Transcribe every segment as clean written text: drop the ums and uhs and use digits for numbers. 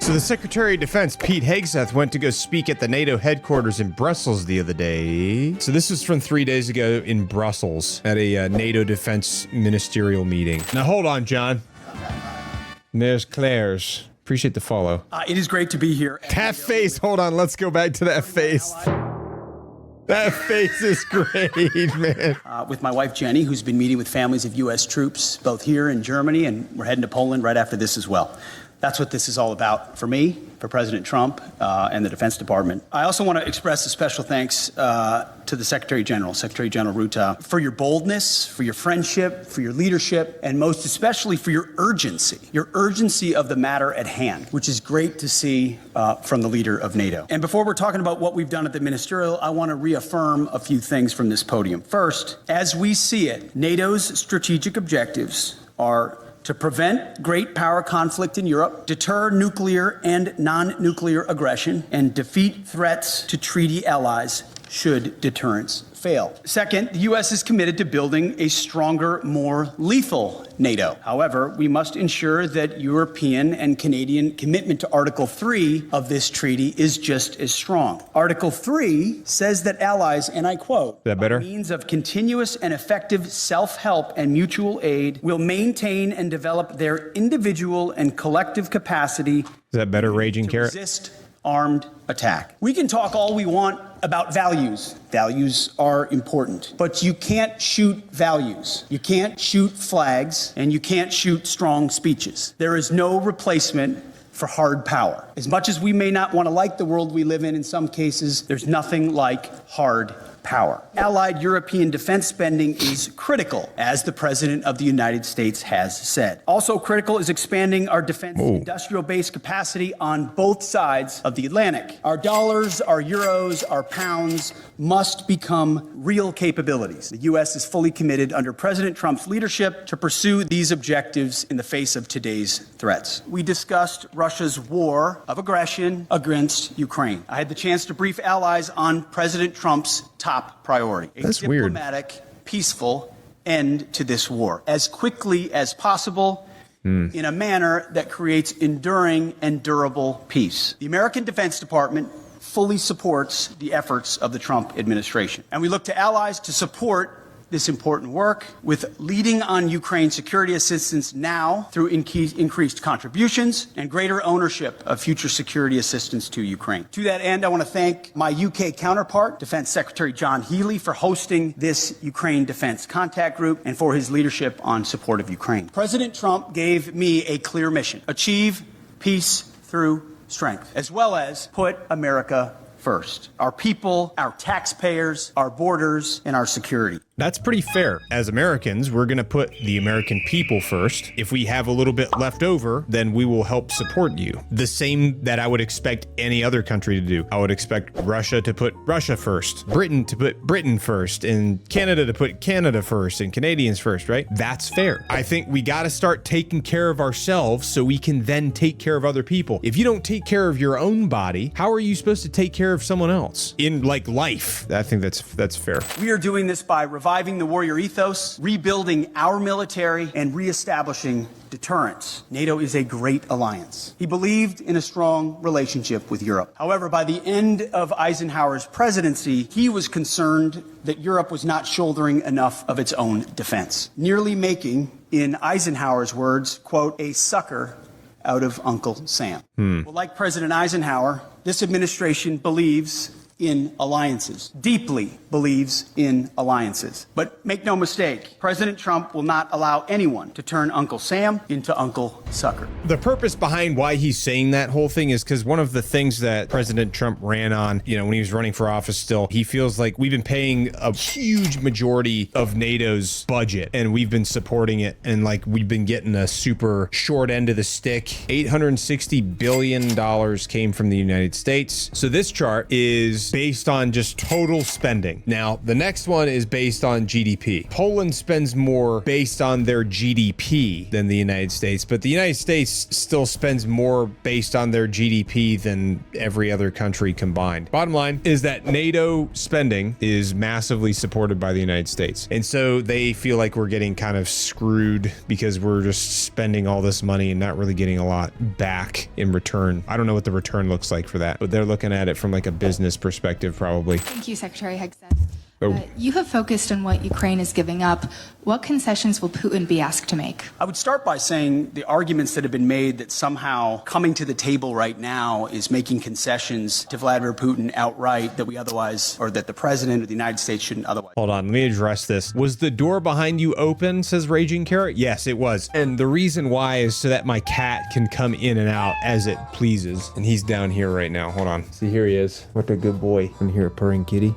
So the Secretary of Defense, Pete Hegseth, went to go speak at the NATO headquarters in Brussels the other day. So this was from 3 days ago in Brussels at a NATO defense ministerial meeting. Now hold on, John. There's Claire's. Appreciate the follow. It is great to be here. That face, hold on, let's go back to that face. That face is great, man. With my wife, Jenny, who's been meeting with families of U.S. troops, both here in Germany, and we're heading to Poland right after this as well. That's what this is all about for me, for President Trump, and the Defense Department. I also want to express a special thanks to the Secretary General Ruta, for your boldness, for your friendship, for your leadership, and most especially for your urgency of the matter at hand, which is great to see from the leader of NATO. And before we're talking about what we've done at the ministerial, I want to reaffirm a few things from this podium. First, as we see it, NATO's strategic objectives are to prevent great power conflict in Europe, deter nuclear and non-nuclear aggression, and defeat threats to treaty allies should deterrence fail. Second, the U.S. is committed to building a stronger, more lethal NATO. However, we must ensure that European and Canadian commitment to Article 3 of this treaty is just as strong. Article 3 says that allies, and I quote, "That better? by means of continuous and effective self-help and mutual aid, will maintain and develop their individual and collective capacity Is that better, Raging to Carrot? resist armed attack." We can talk all we want about values. Values are important, but you can't shoot values. You can't shoot flags, and you can't shoot strong speeches. There is no replacement for hard power. As much as we may not want to like the world we live in some cases, there's nothing like hard power. Allied European defense spending is critical, as the President of the United States has said. Also critical is expanding our defense industrial base capacity on both sides of the Atlantic. Our dollars, our euros, our pounds must become real capabilities. The U.S. is fully committed under President Trump's leadership to pursue these objectives in the face of today's threats. We discussed Russia's war of aggression against Ukraine. I had the chance to brief allies on President Trump's top priority. That's weird. Diplomatic, peaceful end to this war as quickly as possible in a manner that creates enduring and durable peace. The American Defense Department fully supports the efforts of the Trump administration, and we look to allies to support this important work with leading on Ukraine security assistance now through increased contributions and greater ownership of future security assistance to Ukraine. To that end, I want to thank my UK counterpart, Defense Secretary John Healey, for hosting this Ukraine Defense Contact Group and for his leadership on support of Ukraine. President Trump gave me a clear mission: achieve peace through strength, as well as put America first. Our people, our taxpayers, our borders, and our security. That's pretty fair. As Americans, we're going to put the American people first. If we have a little bit left over, then we will help support you. The same that I would expect any other country to do. I would expect Russia to put Russia first, Britain to put Britain first, and Canada to put Canada first, and Canadians first, right? That's fair. I think we got to start taking care of ourselves so we can then take care of other people. If you don't take care of your own body, how are you supposed to take care of someone else in like life? I think that's fair. We are doing this by reviving the warrior ethos, rebuilding our military, and reestablishing deterrence. NATO is a great alliance. He believed in a strong relationship with Europe. However, by the end of Eisenhower's presidency, he was concerned that Europe was not shouldering enough of its own defense, nearly making, in Eisenhower's words, quote, a sucker out of Uncle Sam. Well, like President Eisenhower, this administration believes in alliances, deeply believes in alliances. But make no mistake, President Trump will not allow anyone to turn Uncle Sam into Uncle Sucker. The purpose behind why he's saying that whole thing is because one of the things that President Trump ran on, when he was running for office still, he feels like we've been paying a huge majority of NATO's budget and we've been supporting it, and like we've been getting a super short end of the stick. $860 billion came from the United States. So this chart is is based on just total spending. Now, the next one is based on GDP. Poland spends more based on their GDP than the United States, but the United States still spends more based on their GDP than every other country combined. Bottom line is that NATO spending is massively supported by the United States. And so they feel like we're getting kind of screwed because we're just spending all this money and not really getting a lot back in return. I don't know what the return looks like for that, but they're looking at it from like a business perspective, probably. Thank you, Secretary Hegseth. Oh. You have focused on what Ukraine is giving up. What concessions will Putin be asked to make? I would start by saying the arguments that have been made that somehow coming to the table right now is making concessions to Vladimir Putin outright that we otherwise, or that the president of the United States shouldn't otherwise. Hold on, let me address this. Was the door behind you open, says Raging Carrot? Yes, it was. And the reason why is so that my cat can come in and out as it pleases. And he's down here right now. Hold on. See, here he is. What a good boy. And here, purring kitty.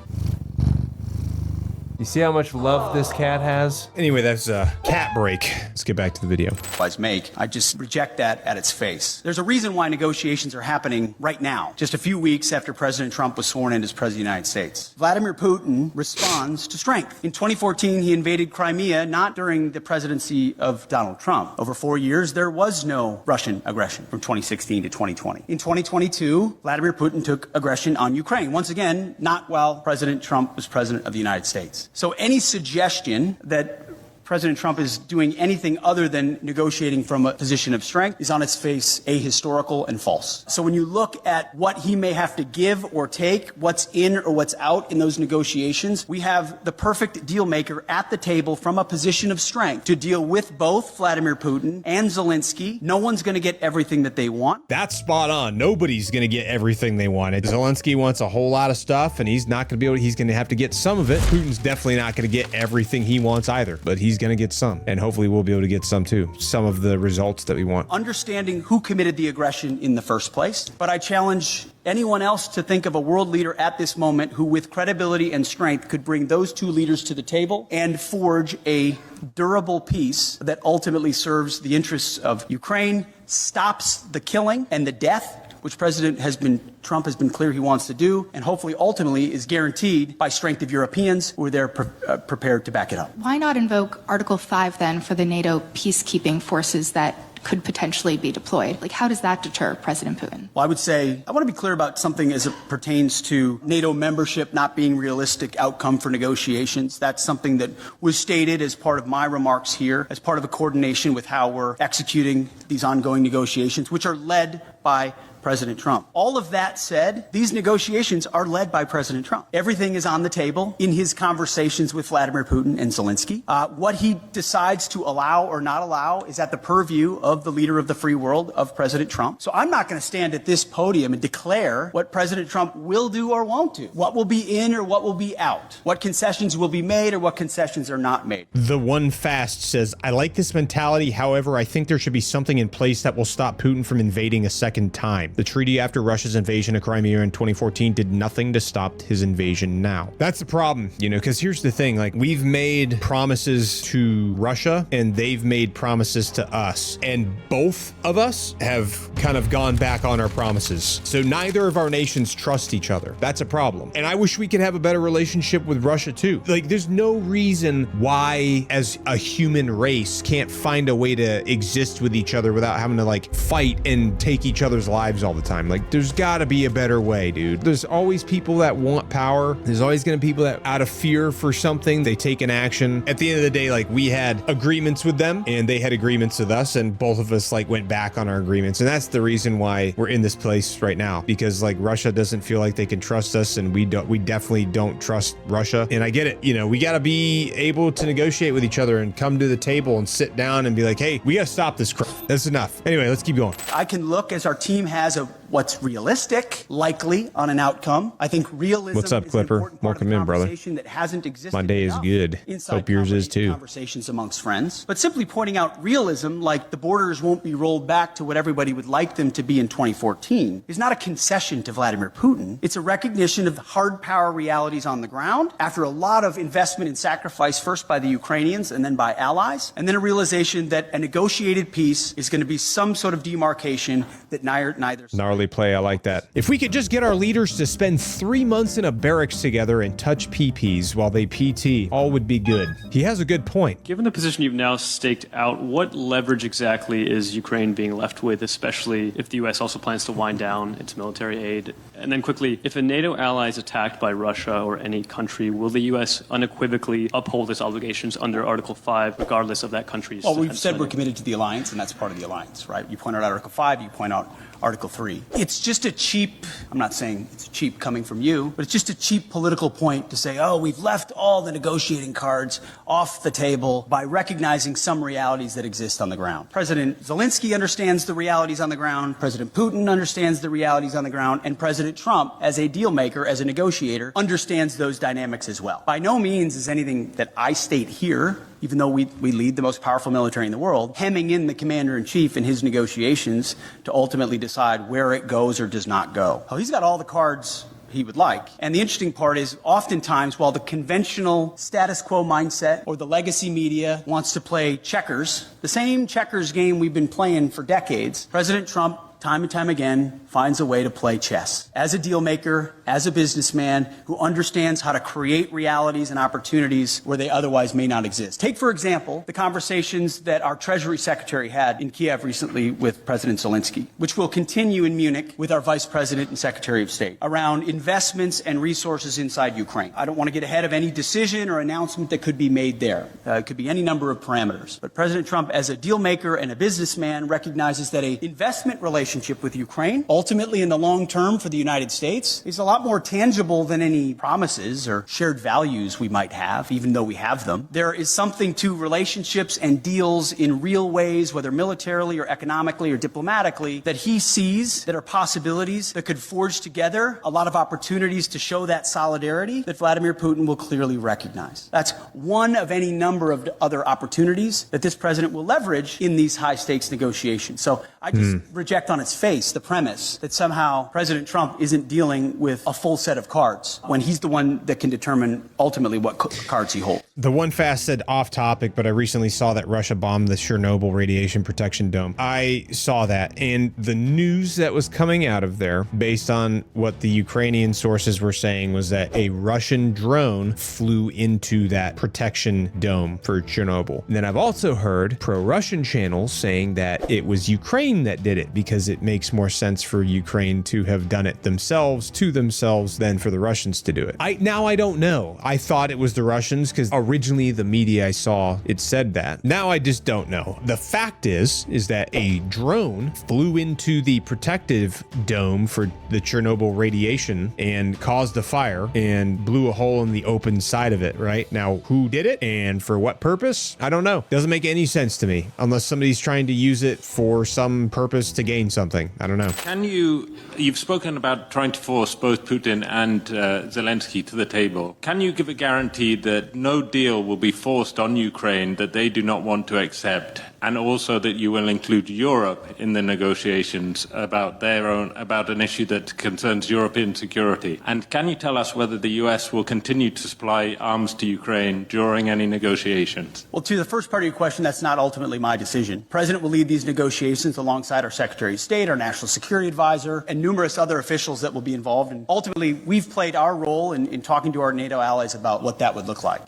You see how much love this cat has? Anyway, that's a cat break. Let's get back to the video. Make. I just reject that at its face. There's a reason why negotiations are happening right now, just a few weeks after President Trump was sworn in as President of the United States. Vladimir Putin responds to strength. In 2014, he invaded Crimea, not during the presidency of Donald Trump. Over 4 years, there was no Russian aggression from 2016 to 2020. In 2022, Vladimir Putin took aggression on Ukraine. Once again, not while President Trump was President of the United States. So any suggestion that President Trump is doing anything other than negotiating from a position of strength is on its face ahistorical and false. So when you look at what he may have to give or take, what's in or what's out in those negotiations, we have the perfect deal maker at the table from a position of strength to deal with both Vladimir Putin and Zelensky. No one's going to get everything that they want. That's spot on. Nobody's going to get everything they wanted. Zelensky wants a whole lot of stuff, and he's not going to be able to, he's going to have to get some of it. Putin's definitely not going to get everything he wants either, but he's going to get some, and hopefully we'll be able to get some too. Some of the results that we want. Understanding who committed the aggression in the first place, but I challenge anyone else to think of a world leader at this moment who with credibility and strength could bring those two leaders to the table and forge a durable peace that ultimately serves the interests of Ukraine, stops the killing and the death, which Trump has been clear he wants to do, and hopefully ultimately is guaranteed by strength of Europeans who are there prepared to back it up. Why not invoke Article 5 then for the NATO peacekeeping forces that could potentially be deployed? Like, how does that deter President Putin? Well, I would say, I want to be clear about something as it pertains to NATO membership not being realistic outcome for negotiations. That's something that was stated as part of my remarks here, as part of a coordination with how we're executing these ongoing negotiations, which are led by President Trump. All of that said, these negotiations are led by President Trump. Everything is on the table in his conversations with Vladimir Putin and Zelensky. What he decides to allow or not allow is at the purview of the leader of the free world, of President Trump. So I'm not going to stand at this podium and declare what President Trump will do or won't do, what will be in or what will be out, what concessions will be made or what concessions are not made. The One Fast says, I like this mentality. However, I think there should be something in place that will stop Putin from invading a second time. The treaty after Russia's invasion of Crimea in 2014 did nothing to stop his invasion now. That's the problem, because here's the thing, like, we've made promises to Russia and they've made promises to us, and both of us have kind of gone back on our promises. So neither of our nations trust each other. That's a problem. And I wish we could have a better relationship with Russia too. Like, there's no reason why as a human race can't find a way to exist with each other without having to like fight and take each other's lives all the time. Like, there's gotta be a better way, dude. There's always people that want power. There's always gonna be people that out of fear for something, they take an action. At the end of the day, like, we had agreements with them and they had agreements with us, and both of us like went back on our agreements. And that's the reason why we're in this place right now, because like Russia doesn't feel like they can trust us, and we definitely don't trust Russia. And I get it, we gotta be able to negotiate with each other and come to the table and sit down and be like, hey, we gotta stop this crap. That's enough. Anyway, let's keep going. I can look, as our team has, of what's realistic, likely on an outcome. I think realism. What's up, Clipper? Welcome in, brother. That hasn't existed. My day is good. Hope yours is too. Conversations amongst friends, but simply pointing out realism, like the borders won't be rolled back to what everybody would like them to be in 2014, is not a concession to Vladimir Putin. It's a recognition of the hard power realities on the ground after a lot of investment and sacrifice, first by the Ukrainians and then by allies, and then a realization that a negotiated peace is going to be some sort of demarcation that neither. Gnarly smiley play. I like that. If we could just get our leaders to spend 3 months in a barracks together and touch PPs while they PT, all would be good. He has a good point. Given the position you've now staked out, what leverage exactly is Ukraine being left with, especially if the U.S. also plans to wind down its military aid? And then quickly, if a NATO ally is attacked by Russia or any country, will the U.S. unequivocally uphold its obligations under Article 5, regardless of that country's... Well, we've said we're committed to the alliance, and that's part of the alliance, right? You pointed out Article 5, you point out Article 3. It's just a cheap, I'm not saying it's cheap coming from you, but it's just a cheap political point to say, oh, we've left all the negotiating cards off the table by recognizing some realities that exist on the ground. President Zelensky understands the realities on the ground, President Putin understands the realities on the ground, and President Trump, as a deal maker, as a negotiator, understands those dynamics as well. By no means is anything that I state here, even though we lead the most powerful military in the world, hemming in the commander-in-chief in his negotiations to ultimately decide where it goes or does not go. Oh, he's got all the cards he would like. And the interesting part is oftentimes while the conventional status quo mindset or the legacy media wants to play checkers, the same checkers game we've been playing for decades, President Trump time and time again finds a way to play chess. As a deal maker, as a businessman who understands how to create realities and opportunities where they otherwise may not exist. Take, for example, the conversations that our Treasury Secretary had in Kiev recently with President Zelensky, which will continue in Munich with our Vice President and Secretary of State, around investments and resources inside Ukraine. I don't want to get ahead of any decision or announcement that could be made there. It could be any number of parameters. But President Trump, as a deal maker and a businessman, recognizes that an investment relationship with Ukraine, ultimately in the long term for the United States, is a lot more tangible than any promises or shared values we might have, even though we have them. There is something to relationships and deals in real ways, whether militarily or economically or diplomatically, that he sees that are possibilities that could forge together a lot of opportunities to show that solidarity that Vladimir Putin will clearly recognize. That's one of any number of other opportunities that this president will leverage in these high-stakes negotiations. So I just reject on its face the premise that somehow President Trump isn't dealing with a full set of cards when he's the one that can determine ultimately what cards he holds. The one fast said off topic, but I recently saw that Russia bombed the Chernobyl radiation protection dome. I saw that, and the news that was coming out of there, based on what the Ukrainian sources were saying, was that a Russian drone flew into that protection dome for Chernobyl. And then I've also heard pro-Russian channels saying that it was Ukraine that did it because it makes more sense for Ukraine to have done it themselves to themselves than for the Russians to do it. Now I don't know. I thought it was the Russians because originally the media I saw, it said that. Now I just don't know. The fact is that a drone flew into the protective dome for the Chernobyl radiation and caused a fire and blew a hole in the open side of it, right? Now, who did it and for what purpose? I don't know. Doesn't make any sense to me unless somebody's trying to use it for some purpose to gain something. I don't know. You've spoken about trying to force both Putin and Zelensky to the table. Can you give a guarantee that no deal will be forced on Ukraine that they do not want to accept, and also that you will include Europe in the negotiations about an issue that concerns European security? And can you tell us whether the US will continue to supply arms to Ukraine during any negotiations? Well, to the first part of your question, that's not ultimately my decision. The President will lead these negotiations alongside our Secretary of State, our National Security Advisor, and numerous other officials that will be involved. And ultimately, we've played our role in talking to our NATO allies about what that would look like.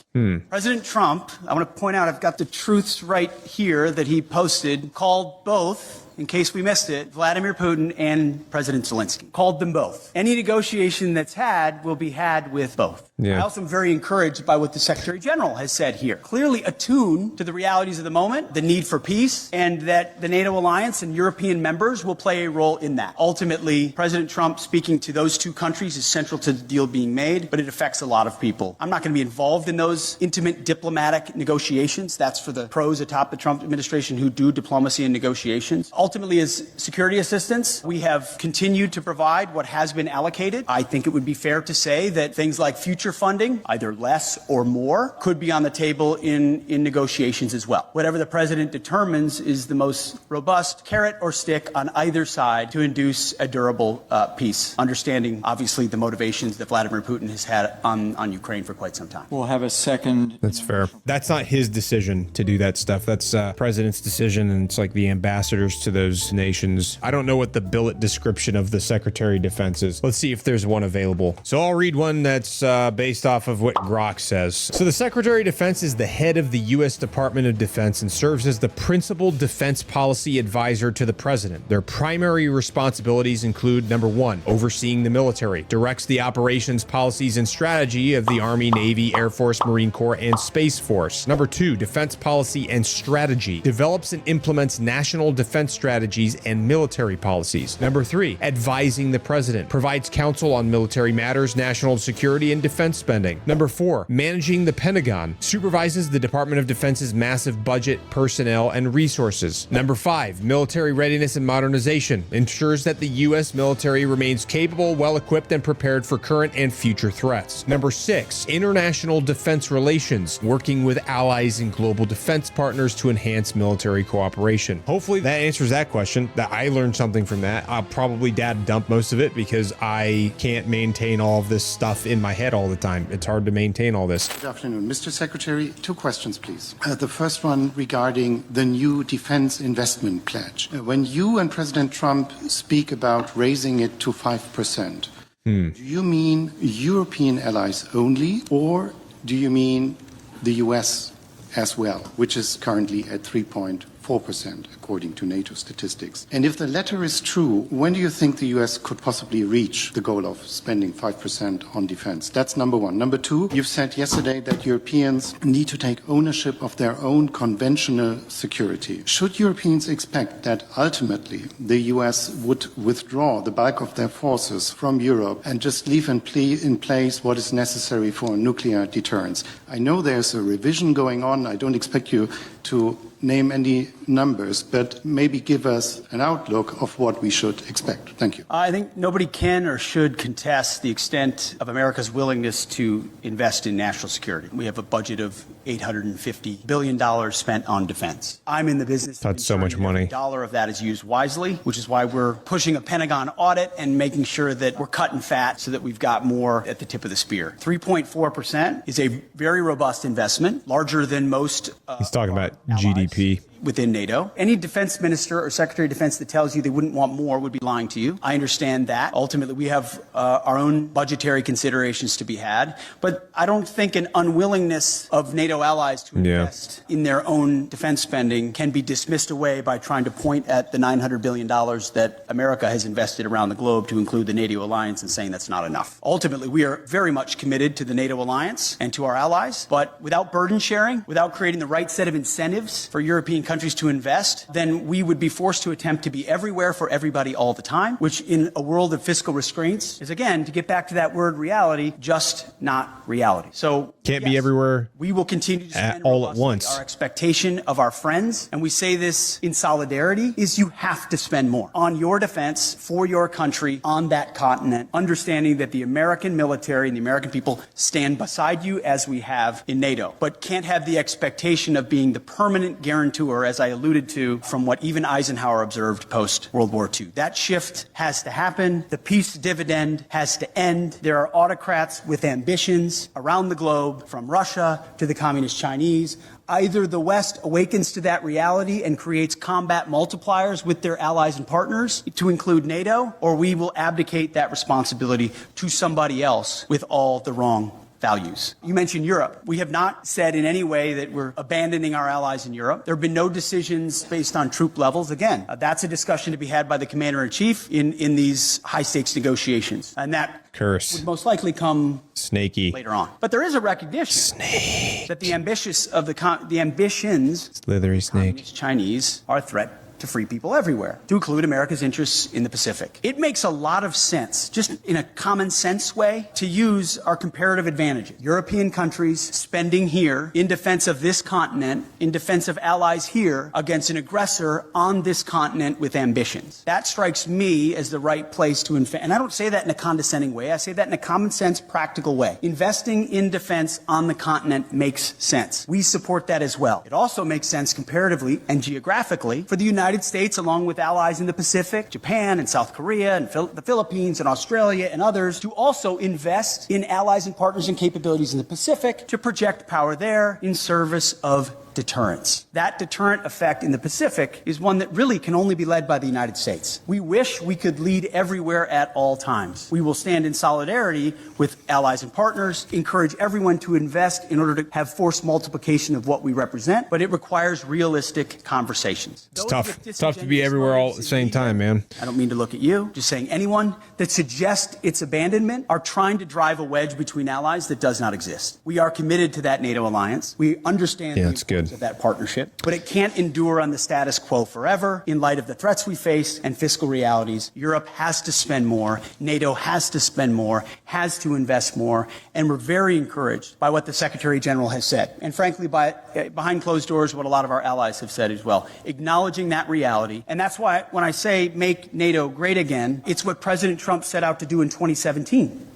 President Trump, I want to point out, I've got the truths right here that he posted, called both, in case we missed it, Vladimir Putin and President Zelensky. Called them both. Any negotiation that's had will be had with both. Yeah. I also am very encouraged by what the Secretary General has said here. Clearly attuned to the realities of the moment, the need for peace, and that the NATO alliance and European members will play a role in that. Ultimately, President Trump speaking to those two countries is central to the deal being made, but it affects a lot of people. I'm not going to be involved in those intimate diplomatic negotiations. That's for the pros atop the Trump administration who do diplomacy and negotiations. Ultimately, as security assistance, we have continued to provide what has been allocated. I think it would be fair to say that things like future funding, either less or more, could be on the table in negotiations as well. Whatever the president determines is the most robust carrot or stick on either side to induce a durable peace, understanding, obviously, the motivations that Vladimir Putin has had on Ukraine for quite some time. We'll have a second. That's fair. That's not his decision to do that stuff. That's president's decision, and it's like the ambassadors to those nations. I don't know what the billet description of the Secretary of Defense is. Let's see if there's one available. So I'll read one that's based off of what Grok says. So the Secretary of Defense is the head of the U.S. Department of Defense and serves as the principal defense policy advisor to the president. Their primary responsibilities include, number one, overseeing the military, directs the operations, policies, and strategy of the Army, Navy, Air Force, Marine Corps, and Space Force. Number two, defense policy and strategy, develops and implements national defense strategies and military policies. Number three, advising the president, provides counsel on military matters, national security, and defense spending. Number four, managing the Pentagon, supervises the Department of Defense's massive budget, personnel, and resources. Number five, military readiness and modernization, ensures that the U.S. military remains capable, well-equipped, and prepared for current and future threats. Number six, international defense relations, working with allies and global defense partners to enhance military cooperation. Hopefully that answers that question. That I learned something from that. I'll probably dad dump most of it because I can't maintain all of this stuff in my head all the time. It's hard to maintain all this. Good afternoon. Mr. Secretary, two questions, please. The first one regarding the new defense investment pledge. When you and President Trump speak about raising it to 5%, do you mean European allies only, or do you mean the U.S. as well, which is currently at 3.4%, according to NATO statistics? And if the latter is true, when do you think the U.S. could possibly reach the goal of spending 5% on defense? That's number one. Number two, you've said yesterday that Europeans need to take ownership of their own conventional security. Should Europeans expect that ultimately the U.S. would withdraw the bulk of their forces from Europe and just leave in place what is necessary for nuclear deterrence? I know there's a revision going on. I don't expect you to name any numbers, but maybe give us an outlook of what we should expect. Thank you. I think nobody can or should contest the extent of America's willingness to invest in national security. We have a budget of $850 billion spent on defense. I'm in the business. That's so much money. Every dollar of that is used wisely, which is why we're pushing a Pentagon audit and making sure that we're cutting fat so that we've got more at the tip of the spear. 3.4% is a very robust investment, larger than most. He's talking about GDP. Within NATO. Any defense minister or secretary of defense that tells you they wouldn't want more would be lying to you. I understand that. Ultimately, we have our own budgetary considerations to be had. But I don't think an unwillingness of NATO allies to invest in their own defense spending can be dismissed away by trying to point at the $900 billion that America has invested around the globe to include the NATO alliance and saying that's not enough. Ultimately, we are very much committed to the NATO alliance and to our allies. But without burden sharing, without creating the right set of incentives for European countries to invest, then we would be forced to attempt to be everywhere for everybody all the time, which in a world of fiscal restraints is, again, to get back to that word reality, just not reality. So can't be everywhere. We will continue to spend all at once. Our expectation of our friends, and we say this in solidarity, is you have to spend more on your defense for your country on that continent, understanding that the American military and the American people stand beside you as we have in NATO, but can't have the expectation of being the permanent guarantor, as I alluded to, from what even Eisenhower observed post-World War II. That shift has to happen. The peace dividend has to end. There are autocrats with ambitions around the globe, from Russia to the communist Chinese. Either the West awakens to that reality and creates combat multipliers with their allies and partners, to include NATO, or we will abdicate that responsibility to somebody else with all the wrong values. You mentioned Europe. We have not said in any way that we're abandoning our allies in Europe. There have been no decisions based on troop levels. Again, that's a discussion to be had by the commander-in-chief in these high-stakes negotiations. And that would most likely come later on. But there is a recognition that the ambitions of the ambitions Slithery snake Chinese are a threat to free people everywhere, to include America's interests in the Pacific. It makes a lot of sense, just in a common sense way, to use our comparative advantages. European countries spending here in defense of this continent, in defense of allies here, against an aggressor on this continent with ambitions. That strikes me as the right place to invest. And I don't say that in a condescending way. I say that in a common sense, practical way. Investing in defense on the continent makes sense. We support that as well. It also makes sense comparatively and geographically for the United States, along with allies in the Pacific, Japan and South Korea and the Philippines and Australia and others, to also invest in allies and partners and capabilities in the Pacific to project power there in service of deterrence. That deterrent effect in the Pacific is one that really can only be led by the United States. We wish we could lead everywhere at all times. We will stand in solidarity with allies and partners, encourage everyone to invest in order to have force multiplication of what we represent, but it requires realistic conversations. It's tough. It's tough to be everywhere all at the same time, man. I don't mean to look at you, just saying anyone that suggests its abandonment are trying to drive a wedge between allies that does not exist. We are committed to that NATO alliance. We understand the importance of that partnership, but it can't endure on the status quo forever. In light of the threats we face and fiscal realities, Europe has to spend more, NATO has to spend more, has to invest more, and we're very encouraged by what the Secretary General has said. And frankly, by behind closed doors, what a lot of our allies have said as well, acknowledging that reality. And that's why when I say make NATO great again, it's what President Trump set out to do in 2017.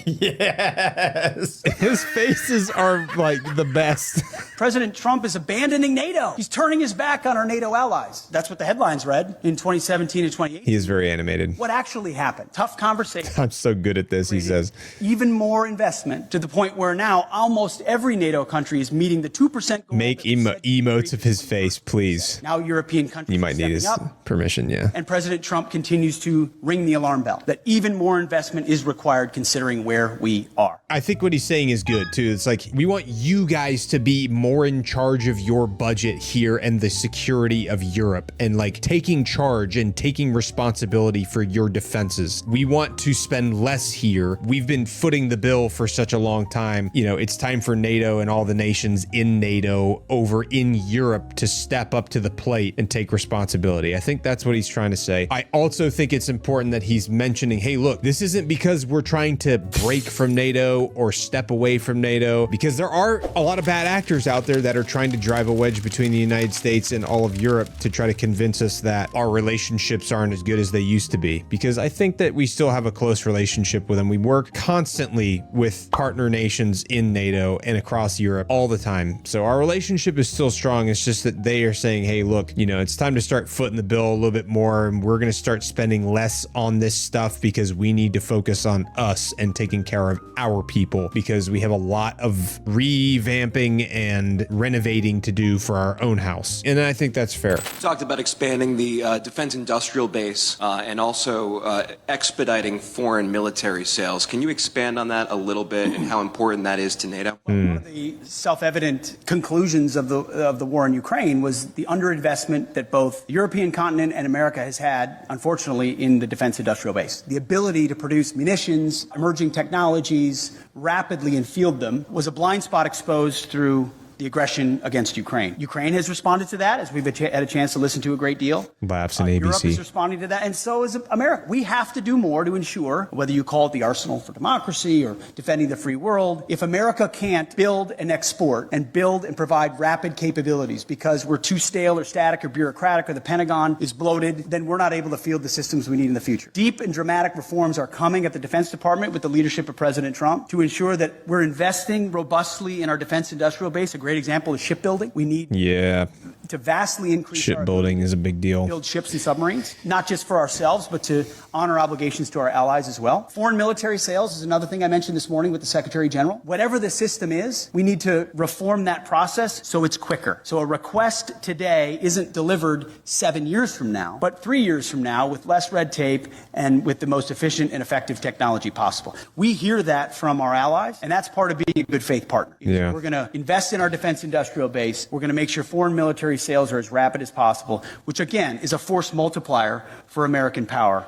Yes. His faces are like the best. President Trump is abandoning NATO. He's turning his back on our NATO allies. That's what the headlines read in 2017 and 2018. He is very animated. What actually happened? Tough conversation. I'm so good at this, he says. Even more investment to the point where now almost every NATO country is meeting the 2% goal. Make emotes of his face, please. Now European countries You might need his permission, yeah. And President Trump continues to ring the alarm bell that even more investment is required considering where we are. I think what he's saying is good, too. It's like, we want you guys to be more in charge of your budget here and the security of Europe and like taking charge and taking responsibility for your defenses. We want to spend less here. We've been footing the bill for such a long time. You know, it's time for NATO and all the nations in NATO over in Europe to step up to the plate and take responsibility. I think that's what he's trying to say. I also think it's important that he's mentioning, hey, look, this isn't because we're trying to break from NATO or step away from NATO, because there are a lot of bad actors out there that are trying to drive a wedge between the United States and all of Europe to try to convince us that our relationships aren't as good as they used to be. Because I think that we still have a close relationship with them. We work constantly with partner nations in NATO and across Europe all the time. So our relationship is still strong. It's just that they are saying, hey, look, you know, it's time to start footing the bill a little bit more, and we're going to start spending less on this stuff because we need to focus on us and taking care of our people, because we have a lot of revamping and renovating to do for our own house. And I think that's fair. You talked about expanding the defense industrial base and also expediting foreign military sales. Can you expand on that a little bit and how important that is to NATO? One of the self-evident conclusions of the war in Ukraine was the underinvestment that both the European continent and America has had, unfortunately, in the defense industrial base. The ability to produce munitions, emerging technologies, rapidly and field them was a blind spot exposed through the aggression against Ukraine. Ukraine has responded to that, as we've had a chance to listen to a great deal. Babs and Europe ABC. is responding to that, and so is America. We have to do more to ensure, whether you call it the arsenal for democracy or defending the free world, if America can't build and export and build and provide rapid capabilities because we're too stale or static or bureaucratic or the Pentagon is bloated, then we're not able to field the systems we need in the future. Deep and dramatic reforms are coming at the Defense Department with the leadership of President Trump to ensure that we're investing robustly in our defense industrial base. A great example is shipbuilding. We need to vastly increase shipbuilding is a big deal. Build ships and submarines, not just for ourselves, but to honor obligations to our allies as well. Foreign military sales is another thing I mentioned this morning with the Secretary General. Whatever the system is, we need to reform that process so it's quicker. So a request today isn't delivered 7 years from now, but 3 years from now with less red tape and with the most efficient and effective technology possible. We hear that from our allies, and that's part of being a good faith partner. Yeah. We're going to invest in our defense industrial base. We're going to make sure foreign military sales are as rapid as possible, which again is a force multiplier for American power,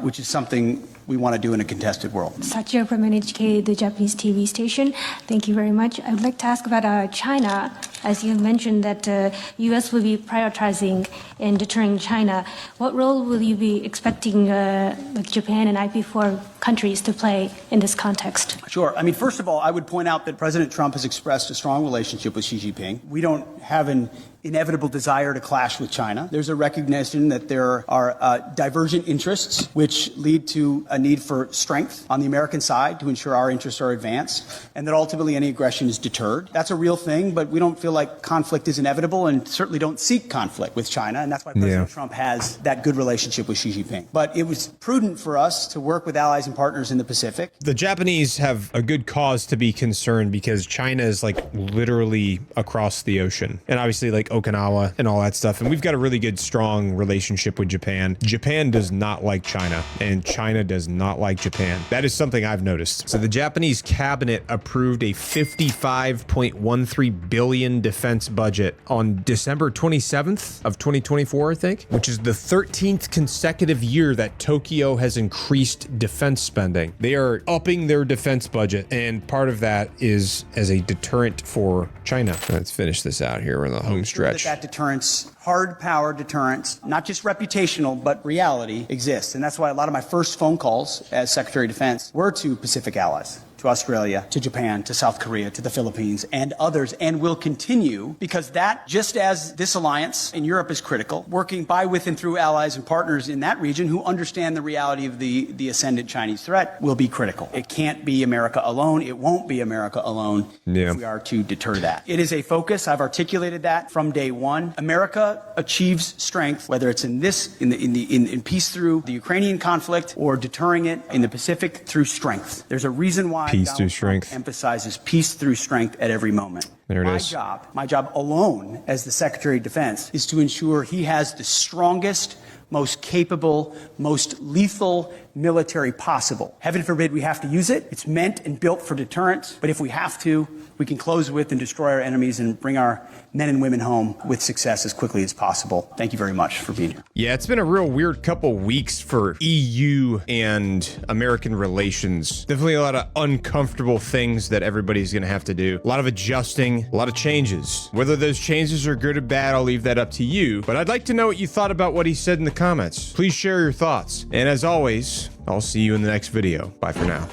which is something we want to do in a contested world. Satya from NHK, the Japanese TV station. Thank you very much. I would like to ask about China. As you mentioned that U.S. will be prioritizing and deterring China. What role will you be expecting like Japan and IP4 countries to play in this context? Sure. I mean, first of all, I would point out that President Trump has expressed a strong relationship with Xi Jinping. We don't have an inevitable desire to clash with China. There's a recognition that there are divergent interests which lead to a need for strength on the American side to ensure our interests are advanced, and that ultimately any aggression is deterred. That's a real thing, but we don't feel like conflict is inevitable and certainly don't seek conflict with China, and that's why President Trump has that good relationship with Xi Jinping. But it was prudent for us to work with allies and partners in the Pacific. The Japanese have a good cause to be concerned because China is like literally across the ocean, and obviously like Okinawa and all that stuff. And we've got a really good, strong relationship with Japan. Japan does not like China, and China does not like Japan. That is something I've noticed. So the Japanese cabinet approved a $55.13 billion defense budget on December 27th of 2024, I think, which is the 13th consecutive year that Tokyo has increased defense spending. They are upping their defense budget, and part of that is as a deterrent for China. Let's finish this out here in the home stretch. That deterrence, hard power deterrence, not just reputational, but reality exists. And that's why a lot of my first phone calls as Secretary of Defense were to Pacific allies, to Australia, to Japan, to South Korea, to the Philippines, and others, and will continue, because that, just as this alliance in Europe is critical, working by, with, and through allies and partners in that region who understand the reality of the ascendant Chinese threat, will be critical. It can't be America alone. It won't be America alone if we are to deter that. It is a focus. I've articulated that from day one. America achieves strength, whether it's in peace through the Ukrainian conflict or deterring it in the Pacific through strength. There's a reason why peace through strength emphasizes peace through strength at every moment. There it is. My job alone as the Secretary of Defense is to ensure he has the strongest, most capable, most lethal military possible. Heaven forbid we have to use it. It's meant and built for deterrence. But if we have to, we can close with and destroy our enemies and bring our men and women home with success as quickly as possible. Thank you very much for being here. Yeah, it's been a real weird couple weeks for EU and American relations. Definitely a lot of uncomfortable things that everybody's going to have to do. A lot of adjusting, a lot of changes. Whether those changes are good or bad, I'll leave that up to you. But I'd like to know what you thought about what he said in the comments. Please share your thoughts. And as always, I'll see you in the next video. Bye for now.